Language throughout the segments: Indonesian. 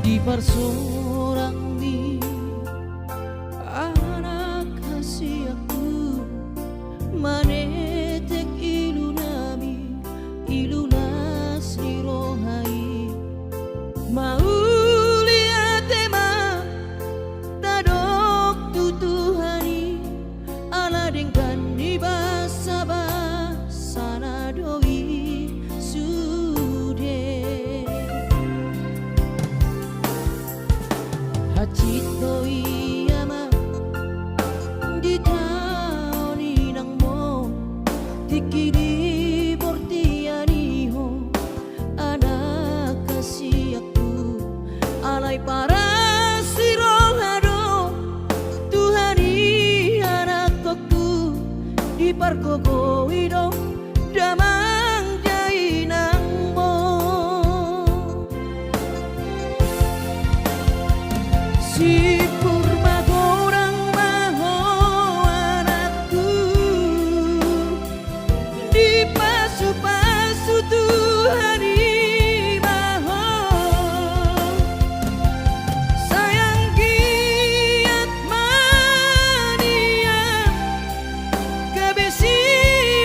di parsorang mi anak kasih aku manetek ilu nami ilu nasri rohai mauli atema tadok tutuhani ala dengkan di basa basa doi sude hacito iyama di taoni nang mo tikidi portianiho anak kasih aku alay para sirohado Tuhani anak aku di parkoko ido damang jai nang mo si purma gorang maho anakku di pasu-pasu Tuhani maho sayang giat mania kabesi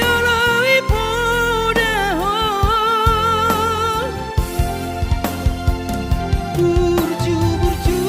oloi podaho burju-burju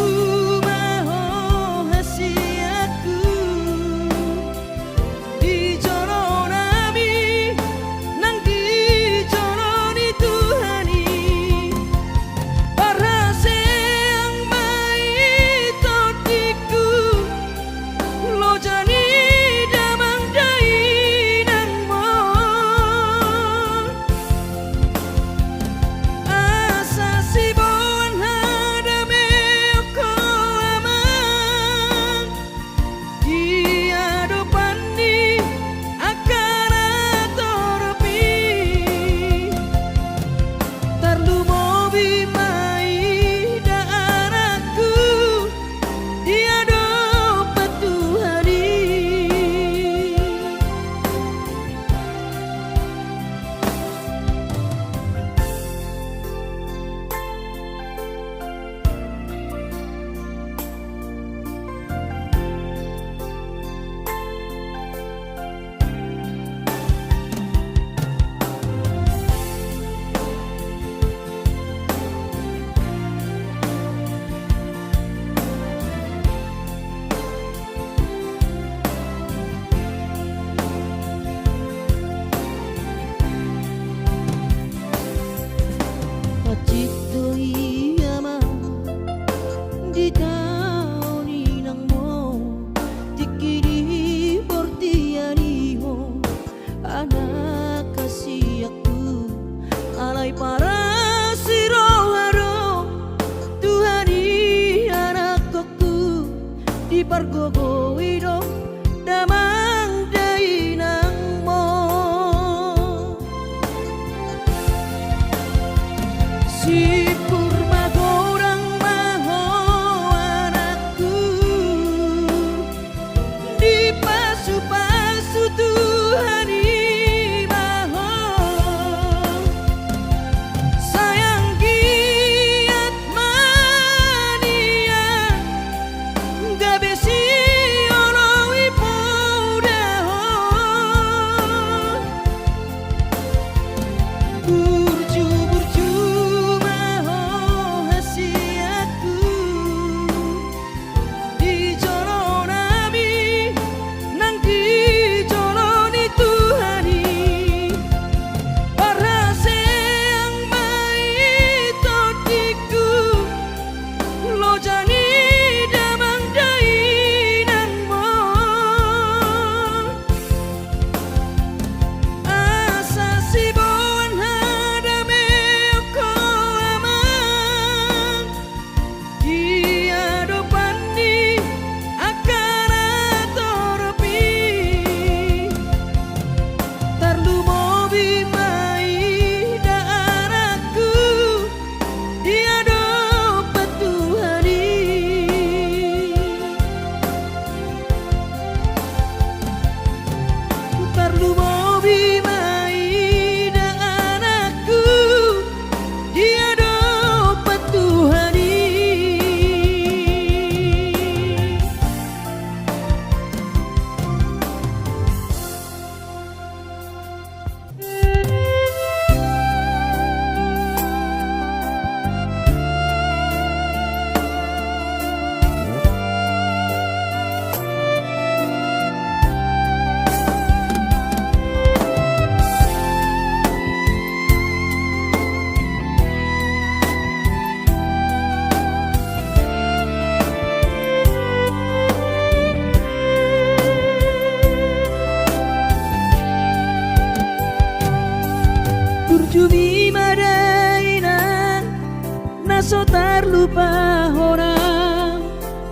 so terlupa orang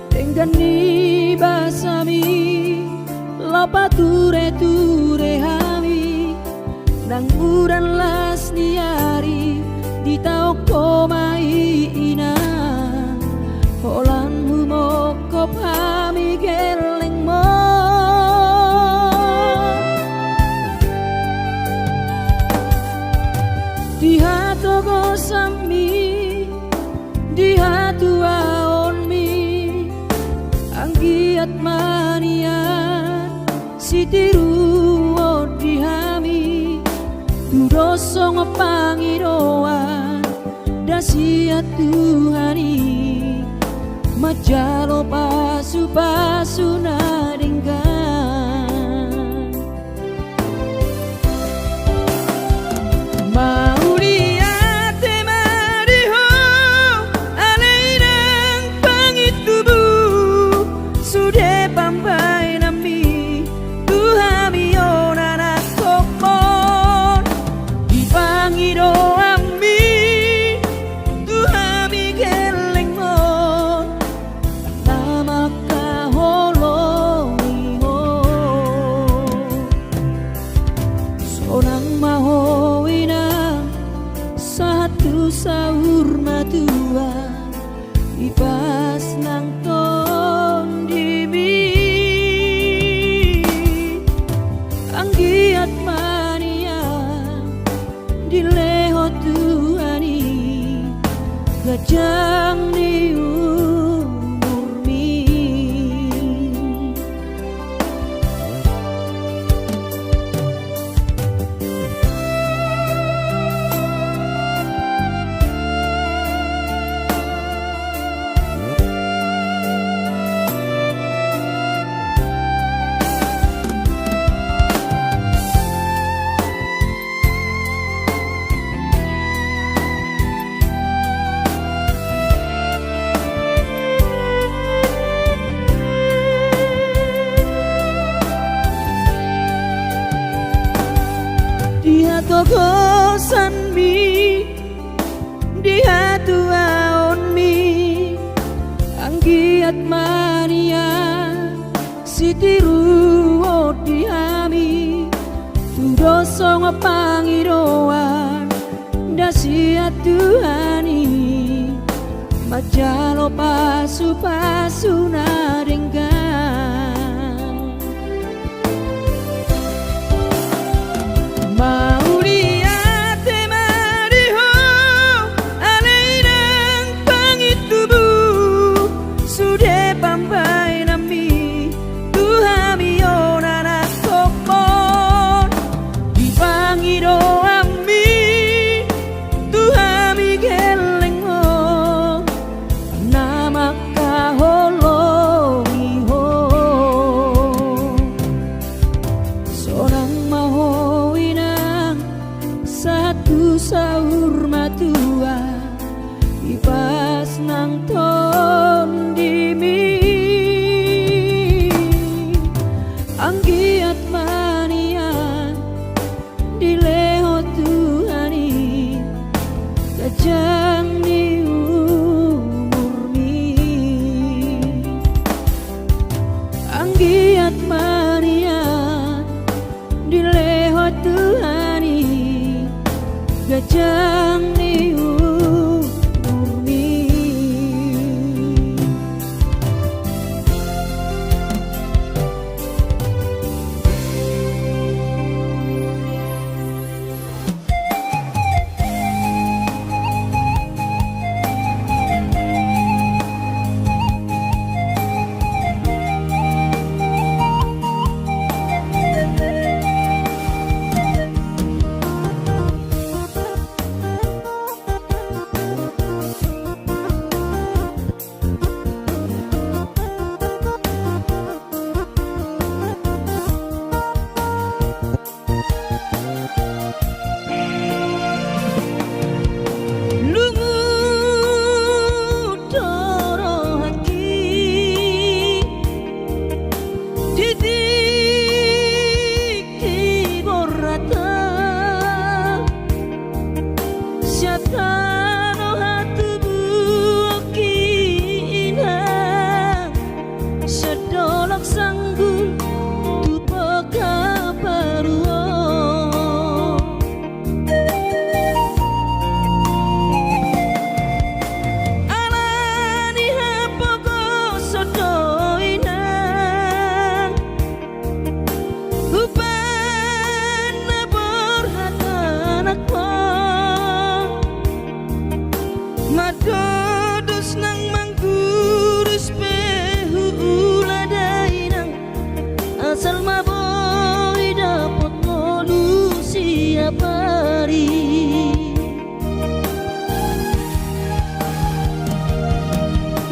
dengan ni basami lopa ture hami nang uran las niari di tau komai ina holan humo kopami geleng mo di hato go sami di hatu aon mi anggiat manian sitiru di hami dudoso ngopangiroan dasiat Tuhani majalo pasu naringgan sahur matua ipas nang ton dimi anggiat mania dileho Tuhani gajang ni umur mi kosan mi di hatu aon mi anggiat mania sitiru di hami tudoso ngopangiroan dasiat Tuhani majalo pasu naringgan sahur matua ipas nang ton dimi anggiat mania dileho Tuhani gajang ni umur mi anggiat mania dileho Tuhani gajang ni umur mi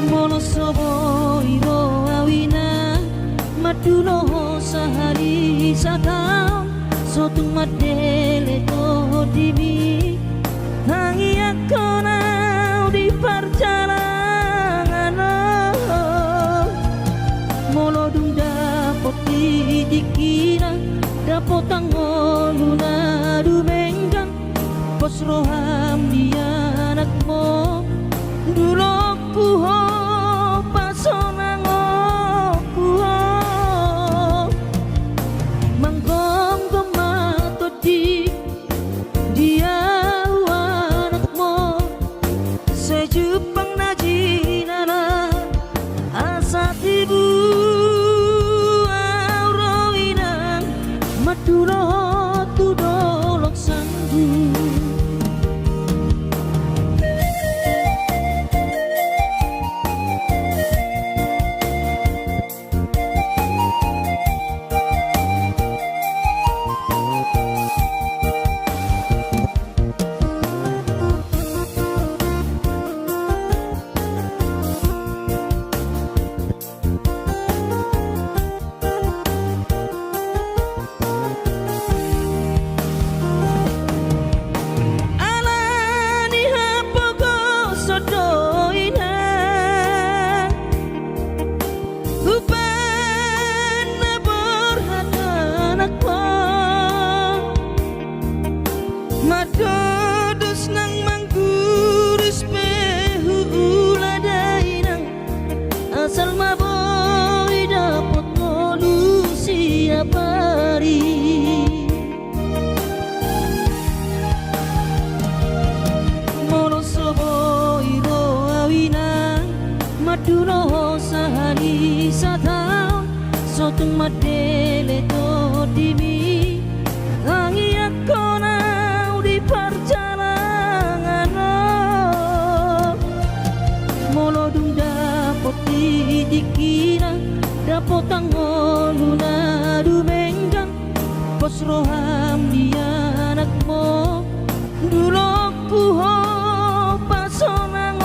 mono sobo iro awina madulo sahari satau sotung madele to dibi hangi akonau di perjalanan mono dung dapot dikira dapot tangoluna dumenggang pos roham dia anakmu dulu kuho pasonang kuho manggong gemato di dia anakmu sejupang najinana asa tibu auroinang madulo tudolok sanggu. Madodos nang mangguris pehu uladainang asal maboy dapot molusi apari mono sobo iro awina madulo sahani satau sotung madele to dimi hangi akona perjalanan molodung dapot dikira dapot tangoluna dumenggang pos roham dia anakmu dulu kuho pasonang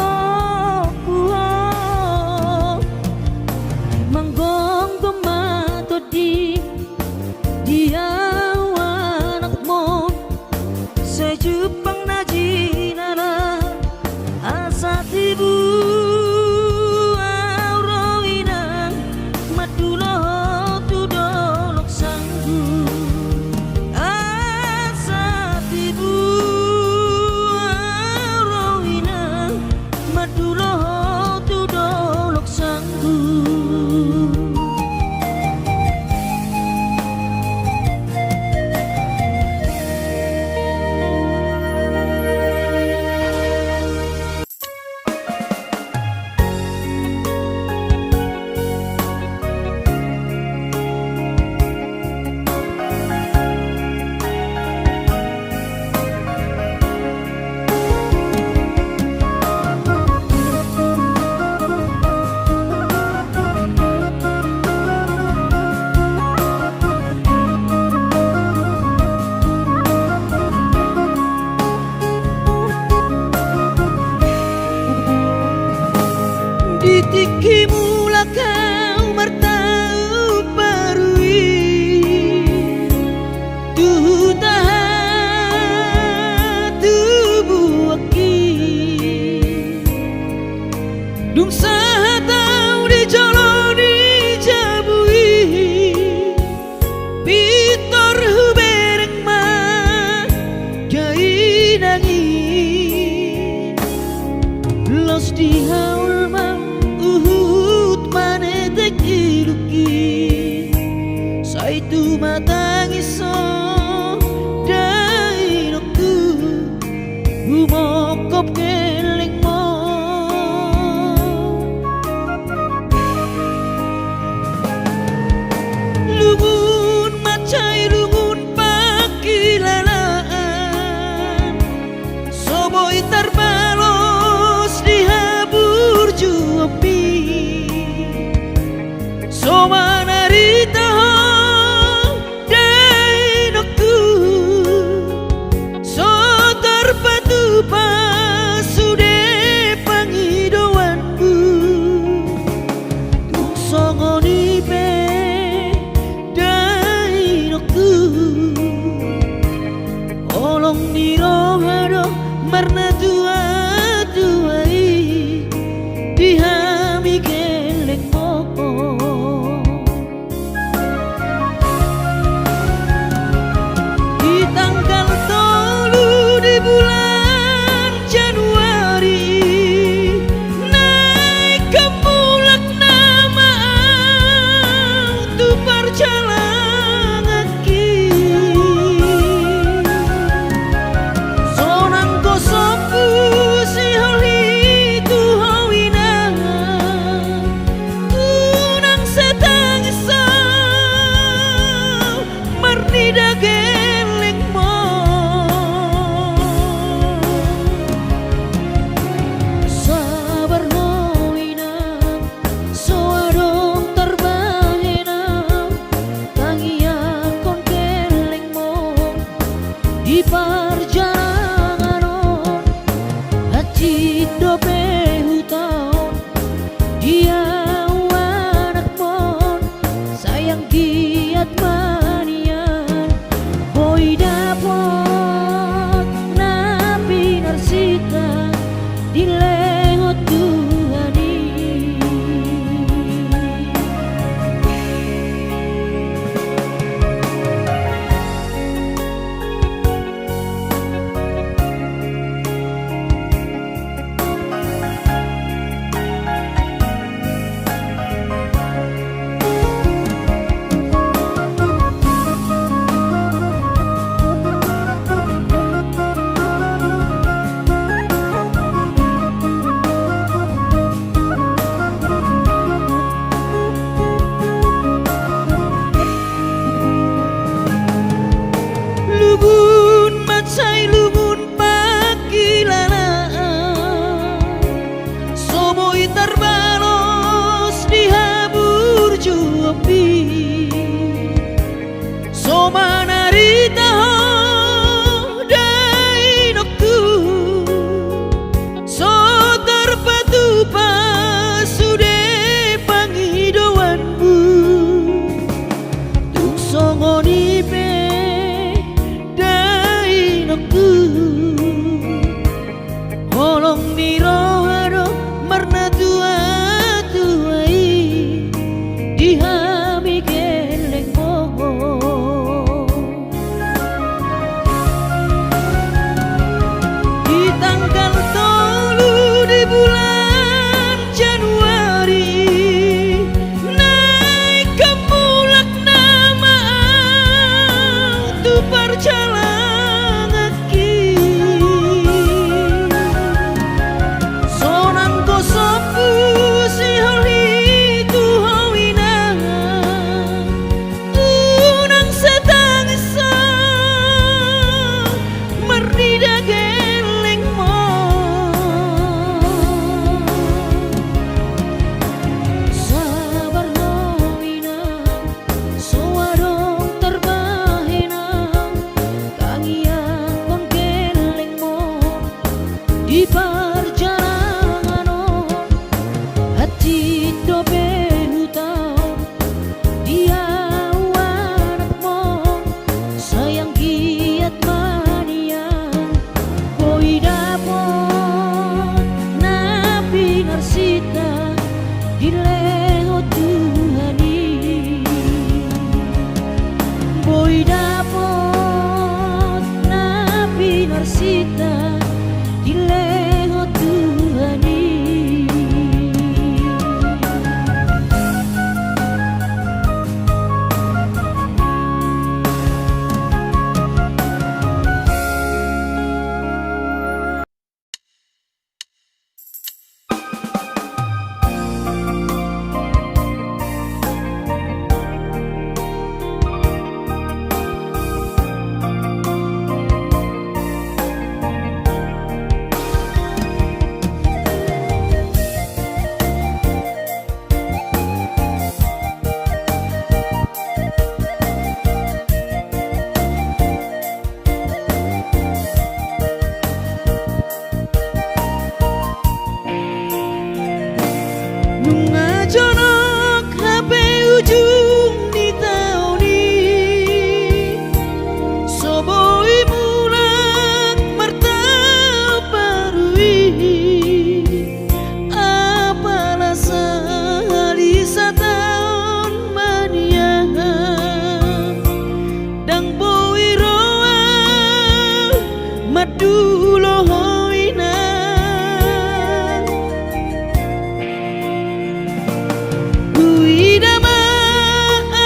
kuho manggong gemato di dia sejupang najinana asa tibu auroinang madulo tudolok sanggu asa tibu auroinang madulo tudolok sanggu. Tiki mula kau mertau parui tuh tahan tubuh aki dung sahatau di jolo di jabui pitor hubereng mah jai nangi los di haul mah saitu matangiso dai noktu bumokop geleng mo lugun macai lugun pakilalaan soboy terbalos dihabur juopi somana ritaho dai noktu so terpatu pasu terbalos di habur juopi Soma narita ho dai nokku So terpatupa sude pangidoanmu Tuk songoni pe dai nokku Holong niroharo marna tua tuai dihami geleng moho di tanggal 3 di bulan Januari naik kemulak nama tu perjalanan aki sonang kosopu si holi tu hawina unang setangisa merdida geleng mo sabar hawina soarong terbahena kangian kon geleng mo di perjalanan hati dobe hutau dia anakmu sayang giat manian boy dapot napi narsita dileho Tuhani boy dapot napi narsita dileho Tuhani Nunga jonok HP ujung di tahun ini Soboi mulak mertaparui Apalah sehari setahun mania Dang boi roa madulo hoina Uidama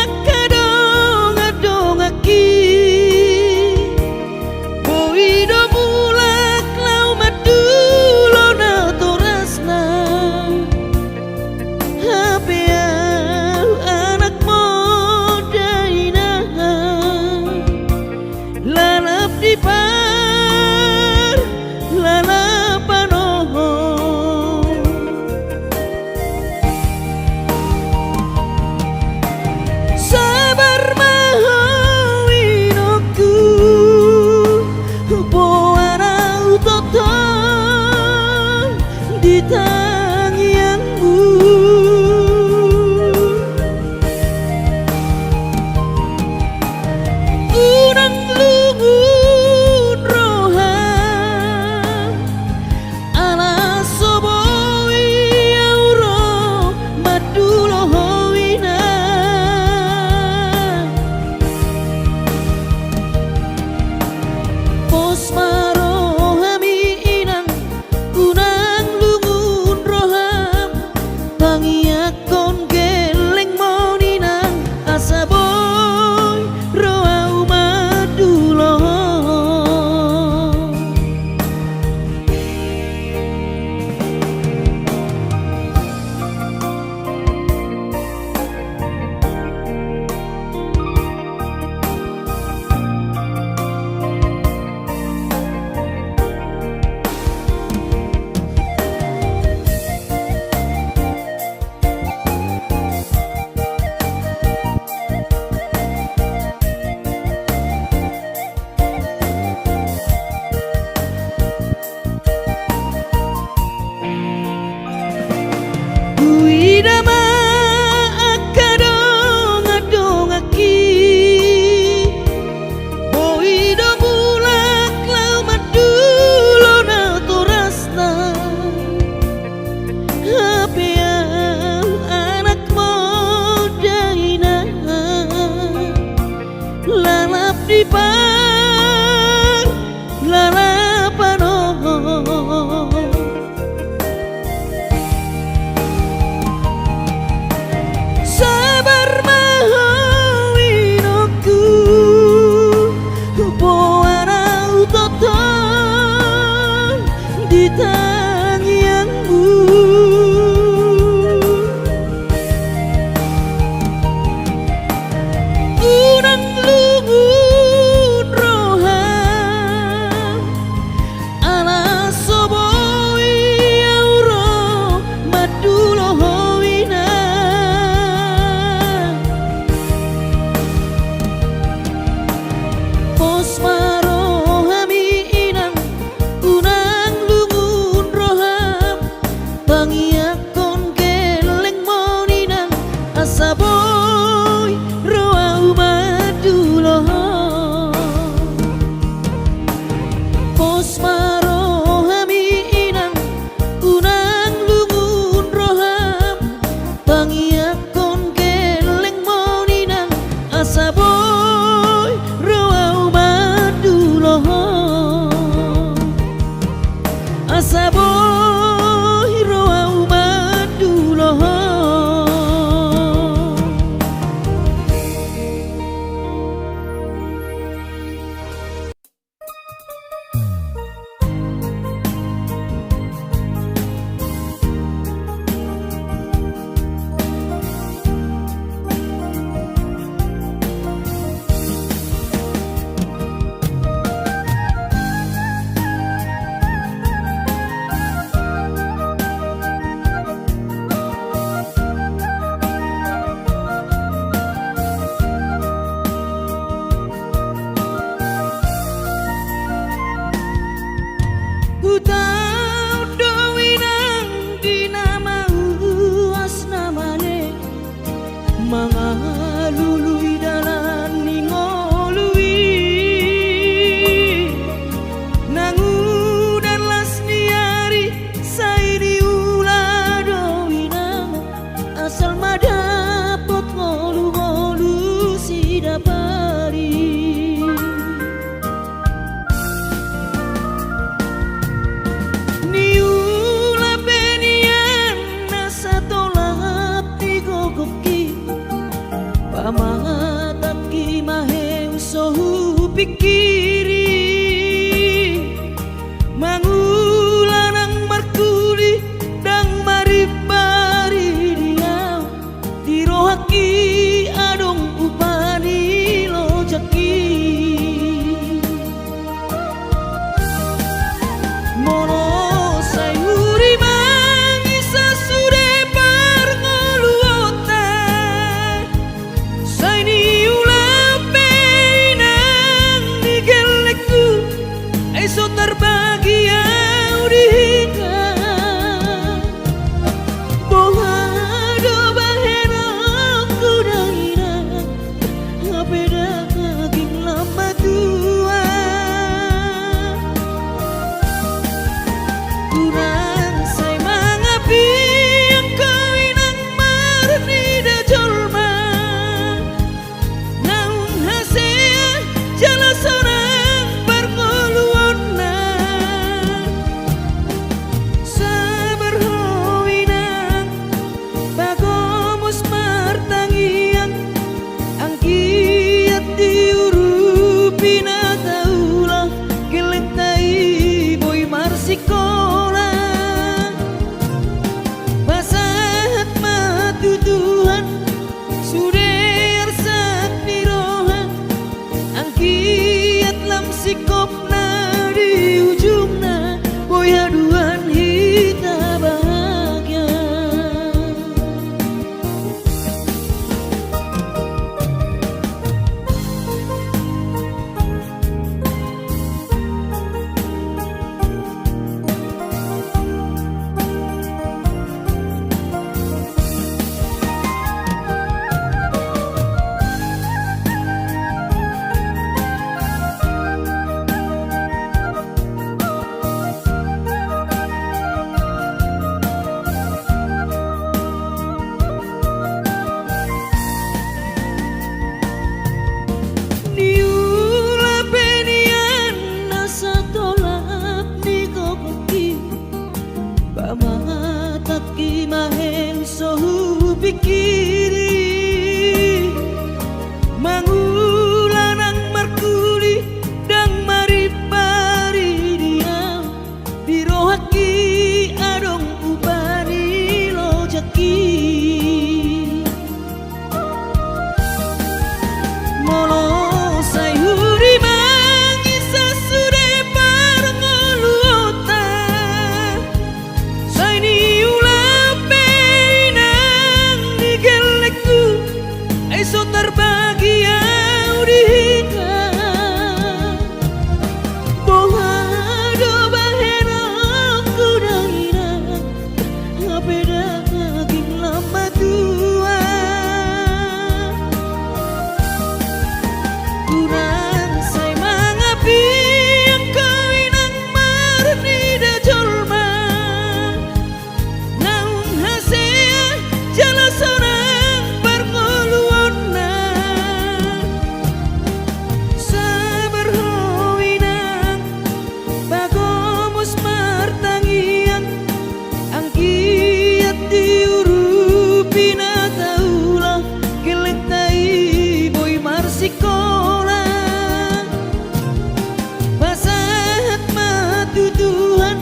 akadong adong aki Boido mulak lau madulo na torasna Hapeau anak modaina Lalap di par lalapan sabar mahawinoku Boana utoton di tangianmu Unang lungun rohan ala soboi auro madulo hoina Pos marohami inang unang lungun Uidama akadong adongaki Oido mulak lau madulo na torasna Hapean anak muda ina Lalap di par lalapano Sabar mahawinoku Poarau toton di tangianmu Unang lungun roham Ala soboi auro madulo hoina Pos marohami inang unang lungun roham Pangiakon keleng moninang asaboy roau madulo Pos marohami inang unang lungun roham Pangiakon keleng moninang asaboy roau madulo Asaboy roau madulo maheng sohu pikiri mangulanang markuli dang maripari dia birohaki adong ubani lojaki molo sayuri mangisa sude parngoluota sayni ulape nang nigelekku aiso terbagi audika bohado bahena kudaira ngapeda kaging lama tua kurang say mangapi ang kawinang marni da jolma naung hasea jala sorang parngoluon na sabar howinang bagomos martangiang ang kiat diurupi na taulah gelek tai boy marsikola basahat matutuhan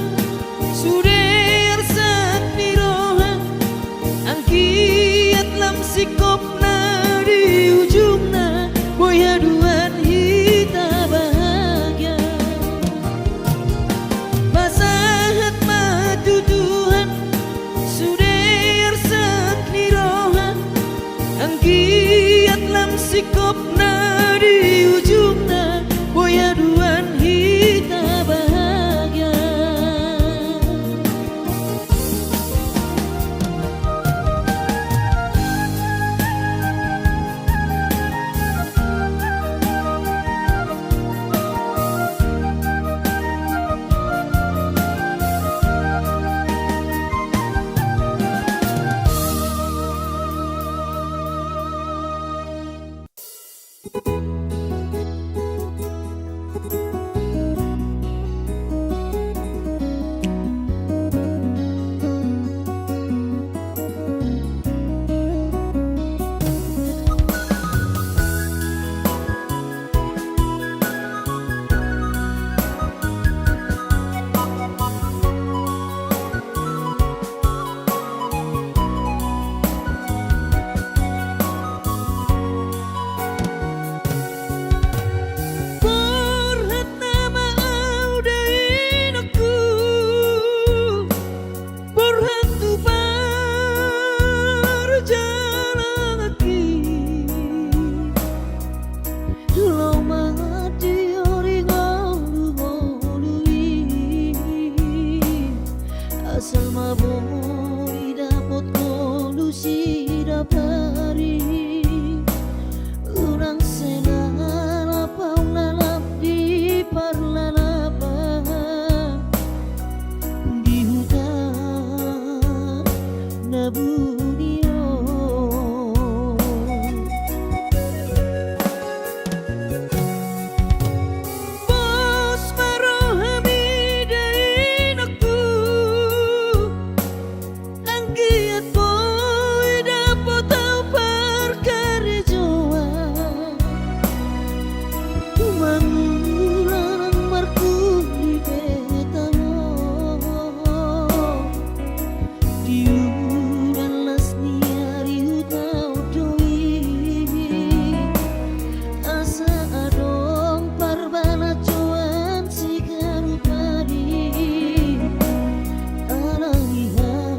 suder sak nirohan ang kiat lam sikop na di ujungna boy haduan hita bahagia basahat matutuhan suder sak nirohan ang kiat lam sikop na di ujungna boy haduan hita bahagia Porhat nama audain aku porhat tu berjalan kaki lo mati ori ngolui asal maboy dapat kolusi dapari urang senala paulalap di parlalapan di hutan nabunio bos marohami dain aku ang kiat boy dapat tau perkara joa mangulanang markuli betamo diuran las niari hutau doi asa adong parbana cuan si garupadi alangihah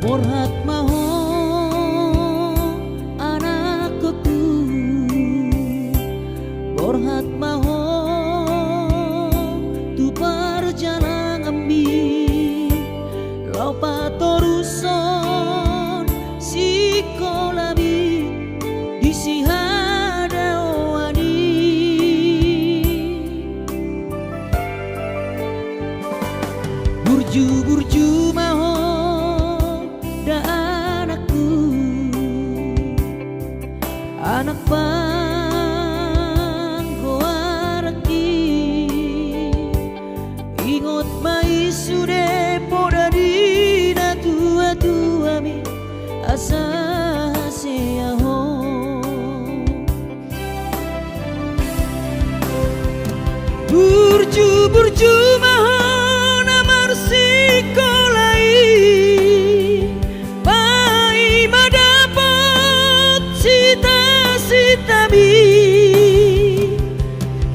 Borhat maho anakku, borhat maho tu perjalanan ambi lau patoruson si kolabi di si hadawani burju-burju maho da anakku, anak panggoaraki ingot mai sude poda dina tua-tua mi asa seaho burju-burju maho namar sikolai pai madapot sita-sita mi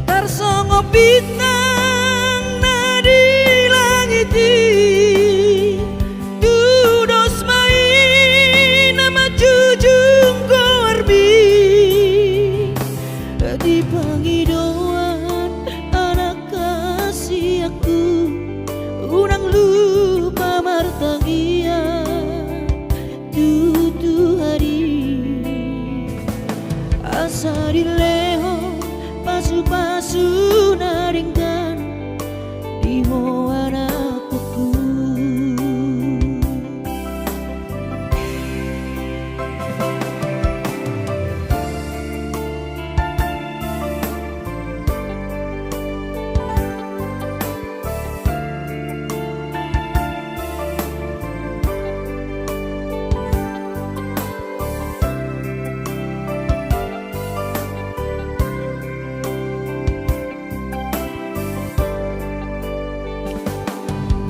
tarsongo bintang nadi langiti dudos mai nama jujung korbi di pangidauan anak kasih aku unang lupa martangia tutu hari asa dileho pasu-pasu naringkan di ho anakku.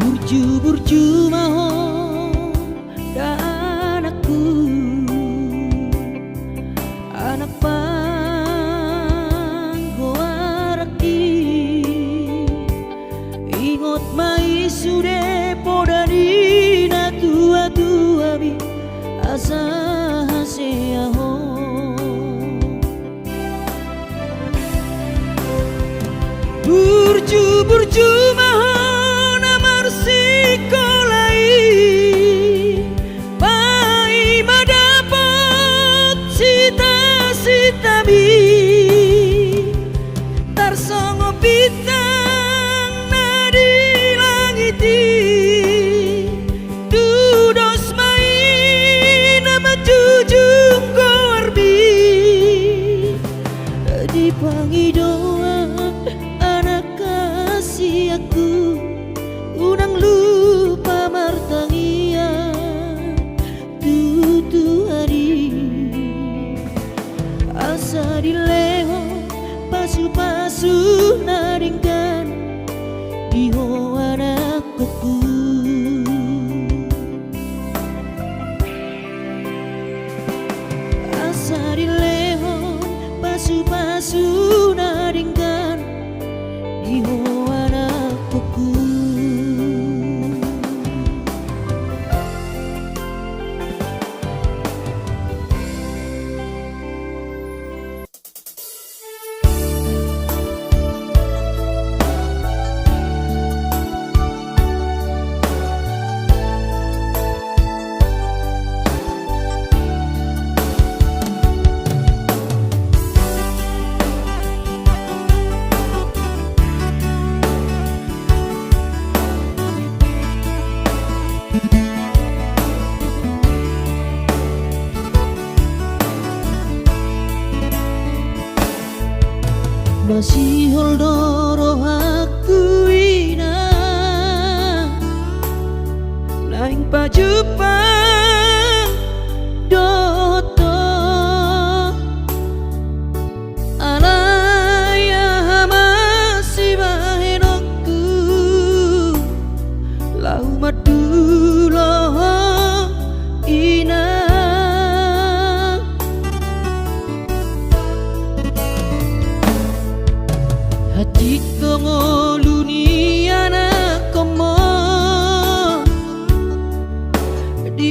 Burju-burju maho da anakku, anak panggoaraki ingot mai sude poda dina tua-tua mi asa seaho burju-burju maho sikolai pai madapot sita-sita mi tarsongo bintang nadi langiti dudos mai nama jujung korbi di pangidauan anak kasih aku unang lupa martangia tutu hari asa dileho pasu-pasu naringkan di ho anakku. Asa dileho pasu-pasu naringkan di ho anakku. Masih holdoro aku ina lain pajupang doto alaya masih bahenokku lau madulo ina hati ngoluni anak komo di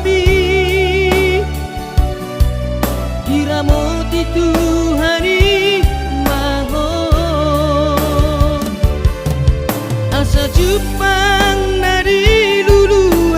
sepi, diramoti Tuhani mahon asa Jepang dari lulu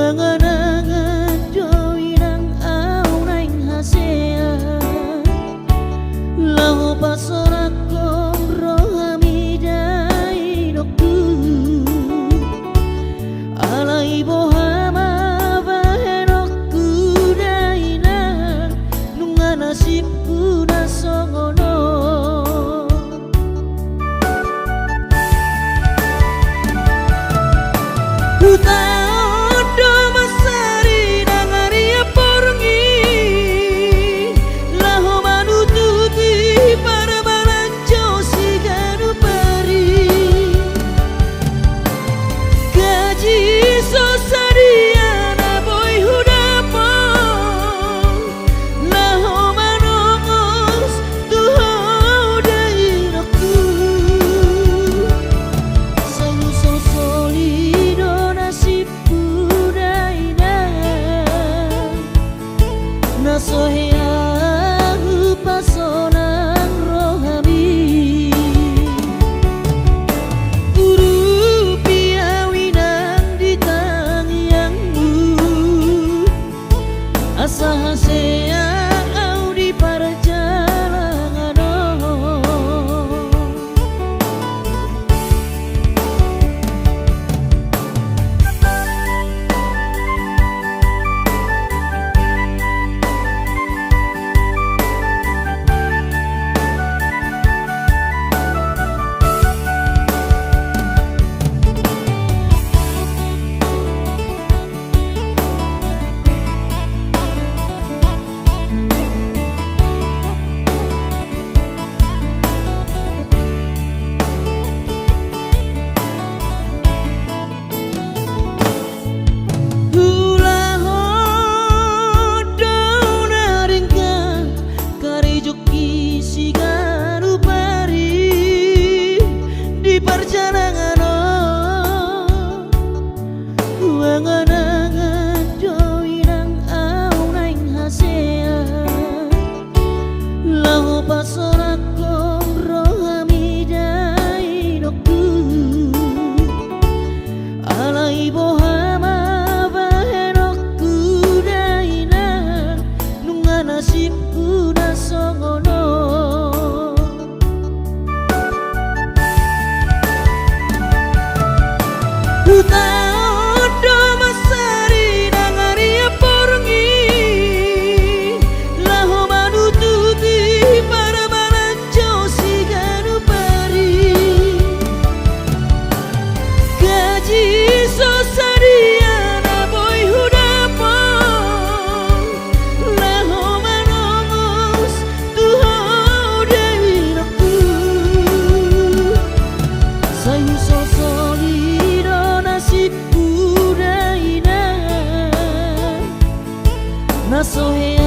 Angan-angan joinang au naing hasea lahu pasorakong rohamidai doktu alai bohama bahenokku daina nunga nasibku nasongono Utaodo masari nangaria porngi laho manututi para balanco siganu pari gaji sosadiana boy hudapo laho manongos tuho dairaku sayu sosolido nasoheahu pasonang rohami Guru piawinang ditangiangmu asa hasea au di parjalangano Angan-angan joinang au naing hasea lahu pasorakong rohamidai doktu alai bohama bahenokku daina nunga nasibku nasongono Utaodo masari nangaria porngi laho manututi para balanco siganu pari gaji sosadiana boy hudapo laho manongos tuho dairaku sayu sosolido nasibku daina nasohe